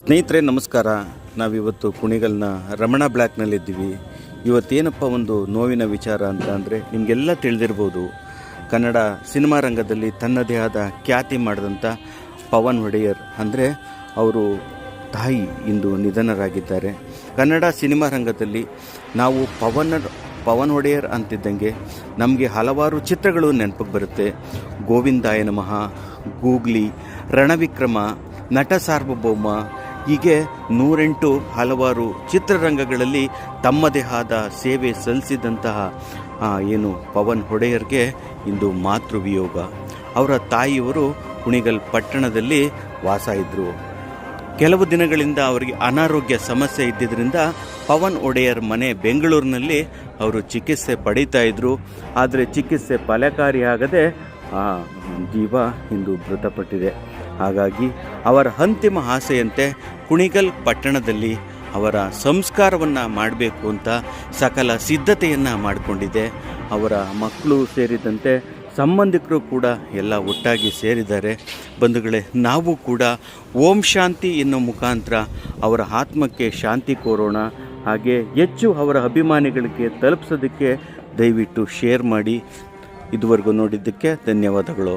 ಸ್ನೇಹಿತರೆ ನಮಸ್ಕಾರ. ನಾವಿವತ್ತು ಕುಣಿಗಲ್ನ ರಮಣ ಬ್ಲ್ಯಾಕ್ನಲ್ಲಿದ್ದೀವಿ. ಇವತ್ತೇನಪ್ಪ ಒಂದು ನೋವಿನ ವಿಚಾರ ಅಂತ ಅಂದರೆ, ನಿಮಗೆಲ್ಲ ತಿಳಿದಿರ್ಬೋದು, ಕನ್ನಡ ಸಿನಿಮಾ ರಂಗದಲ್ಲಿ ತನ್ನದೇ ಆದ ಖ್ಯಾತಿ ಮಾಡಿದಂಥ ಪವನ್ ಒಡೆಯರ್ ಅಂದರೆ ಅವರು ತಾಯಿ ಇಂದು ನಿಧನರಾಗಿದ್ದಾರೆ. ಕನ್ನಡ ಸಿನಿಮಾ ರಂಗದಲ್ಲಿ ನಾವು ಪವನ್ ಒಡೆಯರ್ ಅಂತಿದ್ದಂಗೆ ನಮಗೆ ಹಲವಾರು ಚಿತ್ರಗಳು ನೆನಪಿಗೆ ಬರುತ್ತೆ. ಗೋವಿಂದಾಯ ನಮಃ, ಗೂಗ್ಲಿ, ರಣವಿಕ್ರಮ, ನಟ ಸಾರ್ವಭೌಮ, ಹೀಗೆ 108 ಹಲವಾರು ಚಿತ್ರರಂಗಗಳಲ್ಲಿ ತಮ್ಮದೇ ಆದ ಸೇವೆ ಸಲ್ಲಿಸಿದಂತಹ ಏನು ಪವನ್ ಒಡೆಯರ್ಗೆ ಇಂದು ಮಾತೃವಿಯೋಗ. ಅವರ ತಾಯಿಯವರು ಕುಣಿಗಲ್ ಪಟ್ಟಣದಲ್ಲಿ ವಾಸ ಇದ್ದರು. ಕೆಲವು ದಿನಗಳಿಂದ ಅವರಿಗೆ ಅನಾರೋಗ್ಯ ಸಮಸ್ಯೆ ಇದ್ದಿದ್ದರಿಂದ ಪವನ್ ಒಡೆಯರ್ ಮನೆ ಬೆಂಗಳೂರಿನಲ್ಲಿ ಅವರು ಚಿಕಿತ್ಸೆ ಪಡೀತಾ ಇದ್ದರು. ಆದರೆ ಚಿಕಿತ್ಸೆ ಫಲಕಾರಿಯಾಗದೆ ಜೀವ ಇಂದು ಮೃತಪಟ್ಟಿದೆ. ಹಾಗಾಗಿ ಅವರ ಅಂತಿಮ ಆಸೆಯಂತೆ ಕುಣಿಗಲ್ ಪಟ್ಟಣದಲ್ಲಿ ಅವರ ಸಂಸ್ಕಾರವನ್ನು ಮಾಡಬೇಕು ಅಂತ ಸಕಲ ಸಿದ್ಧತೆಯನ್ನು ಮಾಡಿಕೊಂಡಿದೆ. ಅವರ ಮಕ್ಕಳು ಸೇರಿದಂತೆ ಸಂಬಂಧಿಕರು ಕೂಡ ಎಲ್ಲ ಒಟ್ಟಾಗಿ ಸೇರಿದ್ದಾರೆ. ಬಂಧುಗಳೇ, ನಾವು ಕೂಡ ಓಂ ಶಾಂತಿ ಎನ್ನೋ ಮುಖಾಂತರ ಅವರ ಆತ್ಮಕ್ಕೆ ಶಾಂತಿ ಕೋರೋಣ. ಹಾಗೆ ಹೆಚ್ಚು ಅವರ ಅಭಿಮಾನಿಗಳಿಗೆ ತಲುಪಿಸೋದಕ್ಕೆ ದಯವಿಟ್ಟು ಶೇರ್ ಮಾಡಿ. ಇದುವರೆಗೂ ನೋಡಿದ್ದಕ್ಕೆ ಧನ್ಯವಾದಗಳು.